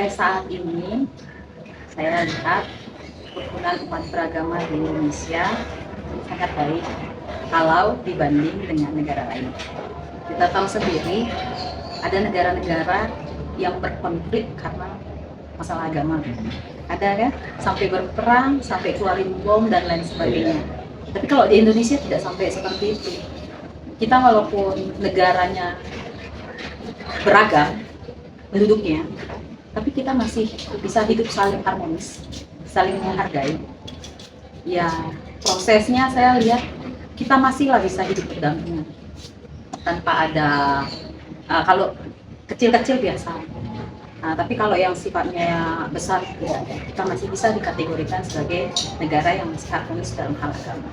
sampai saat ini saya lihat kerukunan umat beragama di Indonesia sangat baik kalau dibanding dengan negara lain. Kita tahu sendiri ada negara-negara yang berkonflik karena masalah agama. Ada kan? Sampai berperang, sampai keluarin bom dan lain sebagainya. Tapi kalau di Indonesia tidak sampai seperti itu. Kita walaupun negaranya beragam penduduknya, tapi kita masih bisa hidup saling harmonis, saling menghargai. Ya, prosesnya saya lihat kita masihlah bisa hidup berdampingan tanpa ada kalau kecil-kecil biasa. Tapi kalau yang sifatnya besar, ya, kita masih bisa dikategorikan sebagai negara yang masih harmonis dalam hal agama.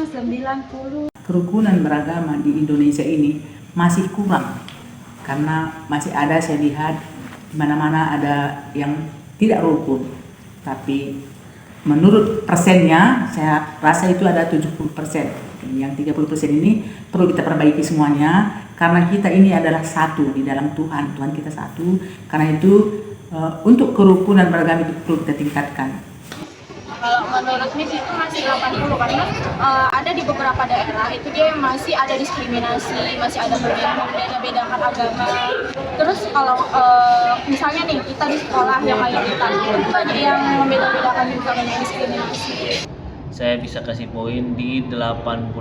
85, 90. Kerukunan beragama di Indonesia ini masih kurang karena masih ada, saya lihat di mana-mana ada yang tidak rukun. Tapi menurut persennya saya rasa itu ada 70%. Yang 30% ini perlu kita perbaiki semuanya karena kita ini adalah satu di dalam Tuhan. Tuhan kita satu. Karena itu untuk kerukunan beragama itu perlu kita tingkatkan. Kalau menurut Miss itu masih 80 karena ada di beberapa daerah itu dia masih ada diskriminasi, masih ada bedakan agama. Terus kalau misalnya nih kita di sekolah yang mayoritas itu banyak yang membeda-bedakan juga banyak diskriminasi. Saya bisa kasih poin di 85.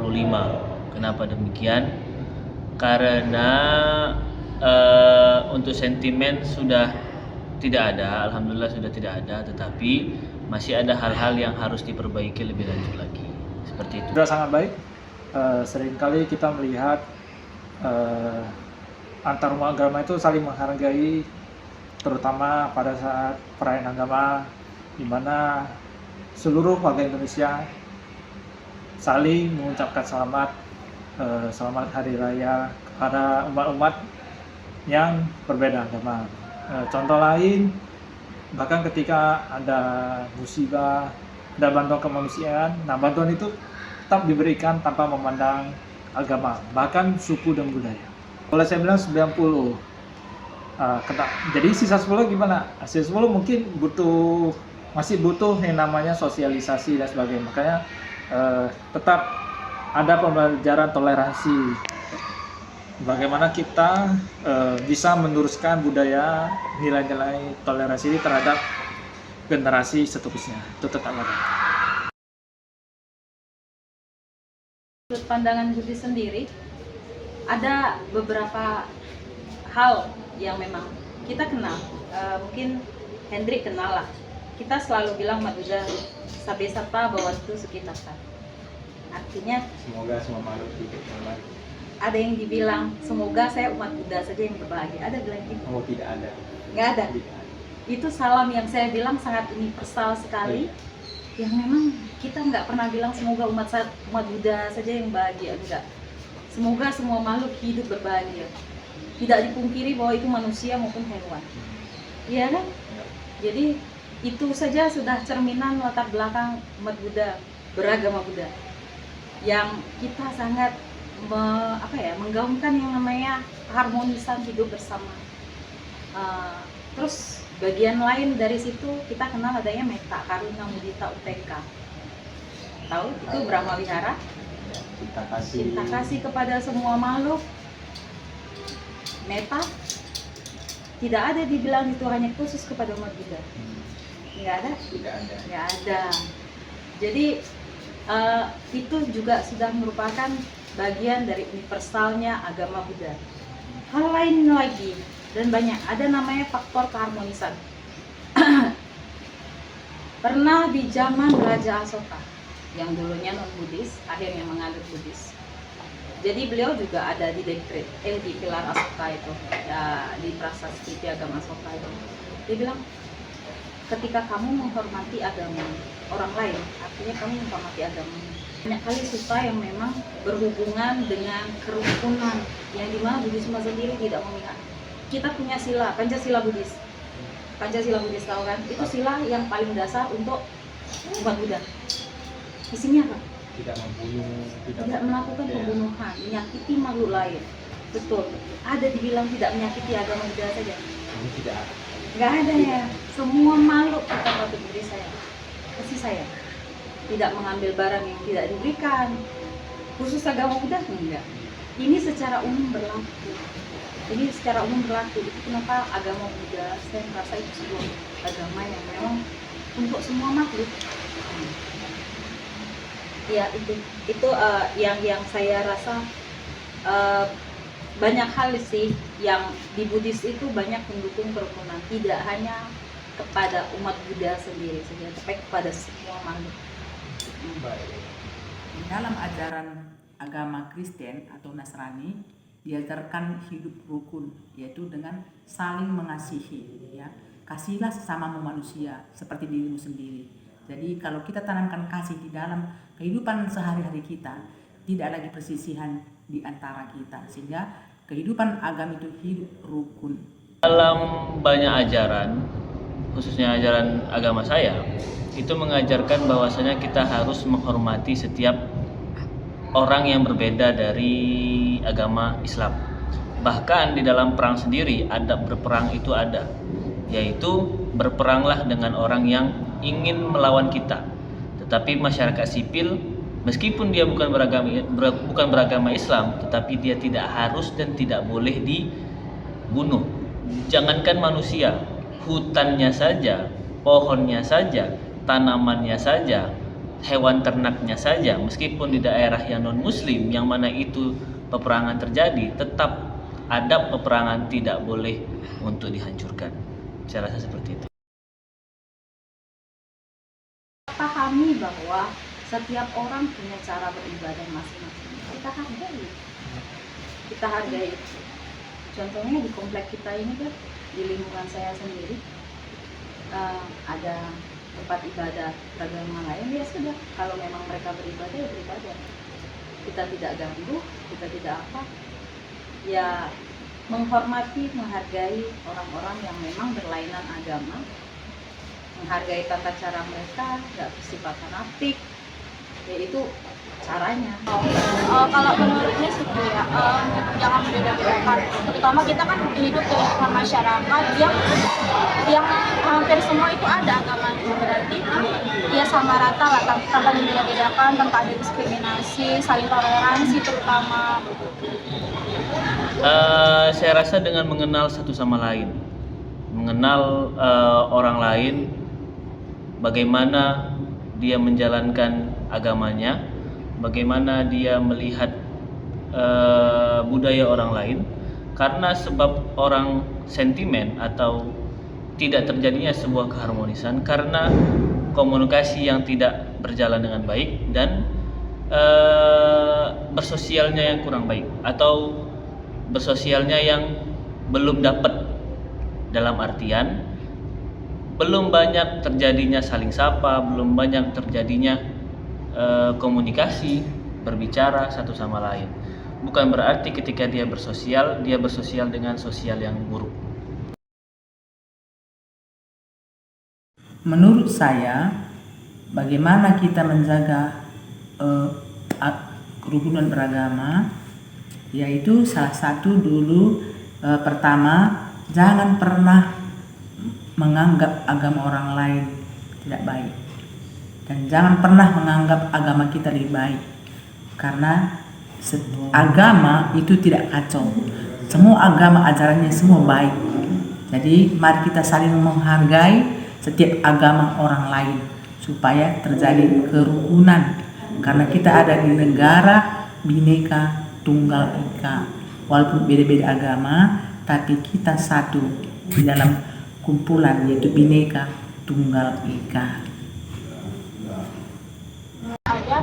Kenapa demikian? Karena untuk sentimen sudah tidak ada, alhamdulillah sudah tidak ada, tetapi masih ada hal-hal yang harus diperbaiki lebih lanjut lagi. Seperti itu. Sudah sangat baik. Seringkali kita melihat antar umat agama itu saling menghargai, terutama pada saat perayaan agama, di mana seluruh warga Indonesia saling mengucapkan selamat hari raya kepada umat-umat yang berbeda agama. Contoh lain, bahkan ketika ada musibah, ada bantuan kemanusiaan, nah bantuan itu tetap diberikan tanpa memandang agama, bahkan suku dan budaya. Kalau saya bilang 90, jadi sisa 10 gimana? Sisa 10 mungkin masih butuh yang namanya sosialisasi dan sebagainya. Makanya tetap ada pembelajaran toleransi. Bagaimana kita bisa meneruskan budaya nilai-nilai toleransi ini terhadap generasi seterusnya. Itu tetap ada. Sudut pandangan Budi sendiri, ada beberapa hal yang memang kita kenal. Mungkin Hendrik kenal lah. Kita selalu bilang umat Buddha sabe sapa bawantu sukitata. Artinya semoga semua makhluk hidup aman. Ada yang dibilang semoga saya umat Buddha saja yang berbahagia. Ada bilang gitu? Oh, tidak ada. Nggak ada. Itu salam yang saya bilang sangat universal sekali. Yang memang kita nggak pernah bilang semoga umat Buddha saja yang bahagia, enggak. Semoga semua makhluk hidup berbahagia. Tidak dipungkiri bahwa itu manusia maupun hewan. Iya kan? Jadi itu saja sudah cerminan latar belakang umat Buddha, beragama Buddha, yang kita sangat menggaungkan yang namanya harmonisan hidup bersama. Terus bagian lain dari situ kita kenal adanya metta, karuna, mudita, upeka. Tahu itu Brahma Wihara? Cinta kasih kepada semua makhluk. Metta tidak ada dibilang itu hanya khusus kepada umat Buddha. Nggak ada? Tidak ada. Nggak ada. Jadi itu juga sudah merupakan bagian dari universalnya agama Buddha. Hal lain lagi dan banyak, ada namanya faktor keharmonisan. Pernah di zaman Raja Asoka yang dulunya non Buddhis, akhirnya menganut Buddhis. Jadi beliau juga ada di dekret, di pilar Asoka itu, ya, di prasasti piagam Asoka itu. Dia bilang, ketika kamu menghormati agama orang lain, artinya kamu menghormati agama. Banyak kali suta yang memang berhubungan dengan kerukunan, yang dimana Buddhisme sendiri tidak memihak. Kita punya sila, Pancasila Buddhis. Pancasila Buddhis tahu kan? Itu sila yang paling dasar untuk umat Buddha. Isinya apa? Tidak membunuh, tidak melakukan pembunuhan, menyakiti makhluk lain. Betul. Ada dibilang tidak menyakiti agama Buddha saja. Ini tidak ada. nggak ada ya. Semua makhluk kita patut diri saya, kasih sayang. Tidak mengambil barang yang tidak diberikan. Khusus agama Buddha enggak. Ini secara umum berlaku. Jadi secara umum berlaku. Itu kenapa agama Buddha saya merasa itu sebuah agama yang memang untuk semua makhluk. Ya itu yang saya rasa banyak hal sih yang di Buddhis itu banyak mendukung kerukunan, tidak hanya kepada umat Buddha sendiri saja, tapi kepada semua makhluk. Dalam ajaran agama Kristen atau Nasrani diajarkan hidup rukun, yaitu dengan saling mengasihi, ya. Kasihilah sesamamu manusia seperti dirimu sendiri. Jadi kalau kita tanamkan kasih di dalam kehidupan sehari-hari kita, tidak lagi persisihan di antara kita, sehingga kehidupan agama itu hidup rukun. Dalam banyak ajaran, khususnya ajaran agama saya, itu mengajarkan bahwasanya kita harus menghormati setiap orang yang berbeda dari agama Islam. Bahkan di dalam perang sendiri, adab berperang itu ada, yaitu berperanglah dengan orang yang ingin melawan kita. Tetapi masyarakat sipil, meskipun dia bukan beragama Islam, tetapi dia tidak harus dan tidak boleh dibunuh. Jangankan manusia, hutannya saja, pohonnya saja, tanamannya saja, hewan ternaknya saja, meskipun di daerah yang non muslim yang mana itu peperangan terjadi, tetap adab peperangan tidak boleh untuk dihancurkan. Saya rasa seperti itu. Pahami bahwa setiap orang punya cara beribadah masing-masing. Kita hargai. Contohnya di komplek kita ini kan, di lingkungan saya sendiri ada tempat ibadah beragama lain, ya sudah, kalau memang mereka beribadah ya beribadah. Kita tidak ganggu, kita tidak apa. Ya menghormati, menghargai orang-orang yang memang berlainan agama, menghargai tata cara mereka, nggak bersifat fanatik, ya itu caranya. Kalau menurutnya sih ya, jangan membeda-bedakan. Terutama kita kan hidup di lingkungan masyarakat yang hampir semua itu ada agamanya, berarti ya sama rata lah, tanpa membeda-bedakan, tanpa ada diskriminasi, saling toleransi terutama. Saya rasa dengan mengenal satu sama lain, mengenal orang lain, bagaimana dia menjalankan agamanya, bagaimana dia melihat budaya orang lain, karena sebab orang sentimen atau tidak terjadinya sebuah keharmonisan karena komunikasi yang tidak berjalan dengan baik dan bersosialnya yang kurang baik atau bersosialnya yang belum dapat, dalam artian belum banyak terjadinya saling sapa, belum banyak terjadinya komunikasi, berbicara satu sama lain. Bukan berarti ketika dia bersosial dengan sosial yang buruk. Menurut saya, bagaimana kita menjaga kerukunan beragama, yaitu salah satu dulu pertama, jangan pernah menganggap agama orang lain tidak baik, dan jangan pernah menganggap agama kita lebih baik, karena agama itu tidak kacau. Semua agama ajarannya semua baik. Jadi mari kita saling menghargai setiap agama orang lain supaya terjadi kerukunan, karena kita ada di negara Bhinneka Tunggal Ika. Walaupun beda-beda agama, tapi kita satu di dalam kumpulan, yaitu Bhinneka Tunggal Ika. Aja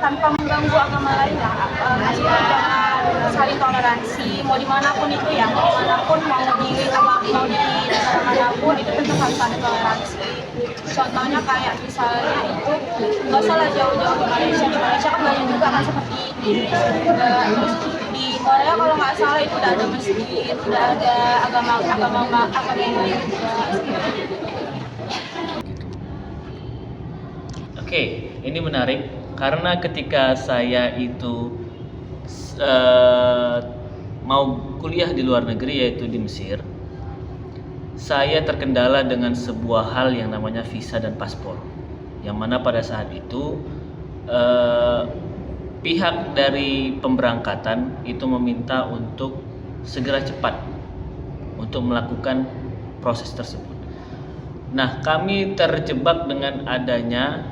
tanpa mengganggu agama lain lah, maksudnya jangan saling toleransi, mau dimanapun itu ya, mau dimanapun, mau di negara manapun itu tetap harus ada toleransi. Contohnya kayak misalnya itu nggak salah jauh-jauh di Malaysia kan banyak juga kan seperti di Indonesia. Terus di Korea kalau nggak salah itu udah ada masjid, udah ada agama lain juga. Oke, ini menarik karena ketika saya itu mau kuliah di luar negeri, yaitu di Mesir, saya terkendala dengan sebuah hal yang namanya visa dan paspor, yang mana pada saat itu pihak dari pemberangkatan itu meminta untuk segera cepat untuk melakukan proses tersebut. Nah, kami terjebak dengan adanya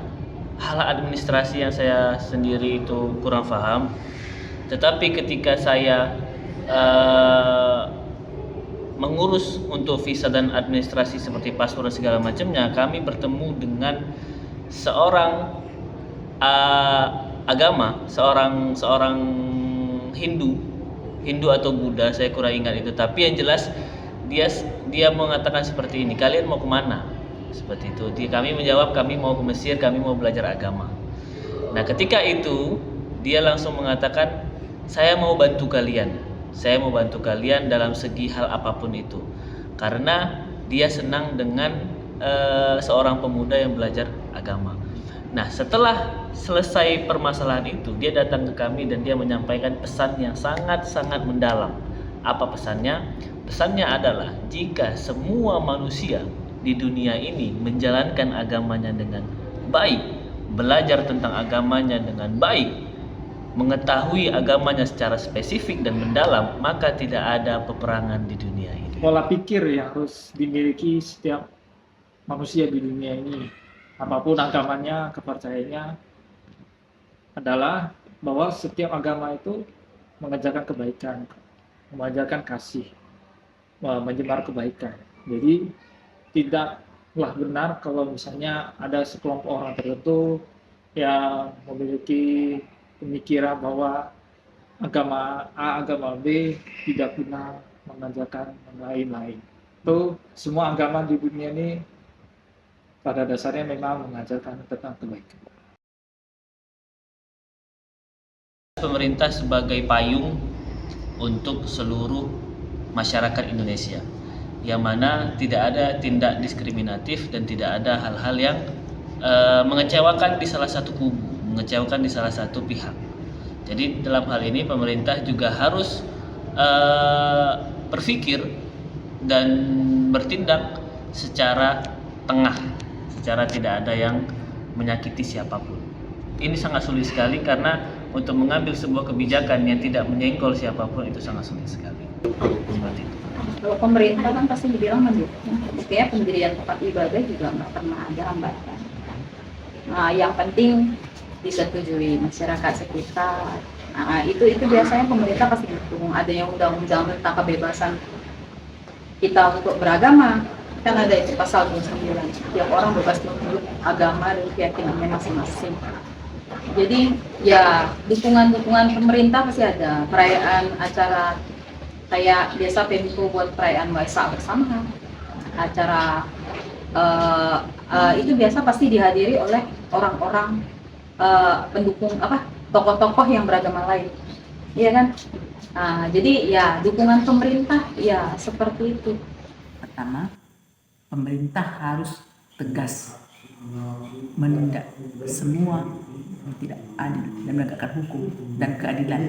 hal administrasi yang saya sendiri itu kurang paham. Tetapi ketika saya mengurus untuk visa dan administrasi seperti paspor dan segala macamnya, kami bertemu dengan seorang agama, seorang Hindu atau Buddha, saya kurang ingat itu. Tapi yang jelas dia mengatakan seperti ini, kalian mau kemana? Seperti itu. Kami menjawab, kami mau ke Mesir, kami mau belajar agama. Nah, ketika itu dia langsung mengatakan, saya mau bantu kalian. Saya mau bantu kalian dalam segi hal apapun itu. Karena dia senang dengan seorang pemuda yang belajar agama. Nah, setelah selesai permasalahan itu, dia datang ke kami dan dia menyampaikan pesan yang sangat-sangat mendalam. Apa pesannya? Pesannya adalah jika semua manusia di dunia ini menjalankan agamanya dengan baik, belajar tentang agamanya dengan baik, mengetahui agamanya secara spesifik dan mendalam, maka tidak ada peperangan di dunia ini. Pola pikir yang harus dimiliki setiap manusia di dunia ini, apapun agamanya, kepercayaannya, adalah bahwa setiap agama itu mengajarkan kebaikan, mengajarkan kasih, menyebar kebaikan. Jadi tidaklah benar kalau misalnya ada sekelompok orang tertentu yang memiliki pemikiran bahwa agama A, agama B tidak benar mengajarkan yang lain-lain. Itu semua agama di dunia ini pada dasarnya memang mengajarkan tentang kebaikan. Pemerintah sebagai payung untuk seluruh masyarakat Indonesia, yang mana tidak ada tindak diskriminatif dan tidak ada hal-hal yang mengecewakan di salah satu kubu, mengecewakan di salah satu pihak. Jadi dalam hal ini pemerintah juga harus berpikir dan bertindak secara tengah, secara tidak ada yang menyakiti siapapun. Ini sangat sulit sekali karena untuk mengambil sebuah kebijakan yang tidak menyenggol siapapun itu sangat sulit sekali. Seperti itu. Kalau pemerintah kan pasti dibilang mendukung, buktinya pendirian tempat ibadah juga nggak pernah ada hambatan. Nah, yang penting disetujui masyarakat sekitar. Nah, itu biasanya pemerintah pasti dukung. Ada yang undang-undang tentang kebebasan kita untuk beragama, kan ada itu pasal 29. Tiap orang bebas menurut agama dan keyakinannya masing-masing. Jadi ya dukungan pemerintah pasti ada. Perayaan acara kayak biasa Pemko buat perayaan Waisak bersama, acara itu biasa pasti dihadiri oleh orang-orang pendukung tokoh-tokoh yang beragama lain, iya kan? Jadi ya dukungan pemerintah ya seperti itu. Pertama, pemerintah harus tegas menindak semua yang tidak adil dan menegakkan hukum dan keadilan.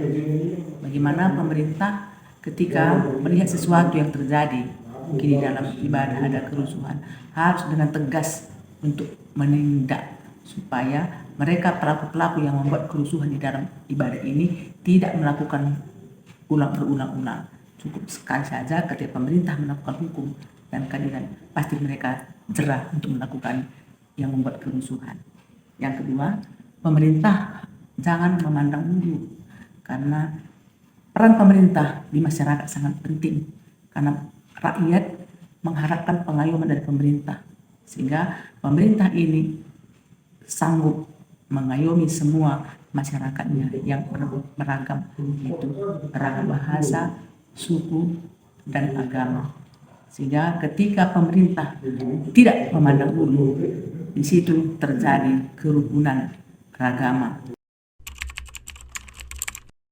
Bagaimana pemerintah ketika melihat sesuatu yang terjadi mungkin di dalam ibadah ada kerusuhan, harus dengan tegas untuk menindak supaya mereka pelaku-pelaku yang membuat kerusuhan di dalam ibadah ini tidak melakukan berulang-ulang. Cukup sekali saja ketika pemerintah melakukan hukum dan keadilan, pasti mereka jerah untuk melakukan yang membuat kerusuhan. Yang kedua, pemerintah jangan memandang bulu, karena peran pemerintah di masyarakat sangat penting, karena rakyat mengharapkan pengayoman dari pemerintah, sehingga pemerintah ini sanggup mengayomi semua masyarakatnya yang beragam, yaitu beragam bahasa, suku, dan agama. Sehingga ketika pemerintah tidak memandang bulu, di situ terjadi kerukunan beragama,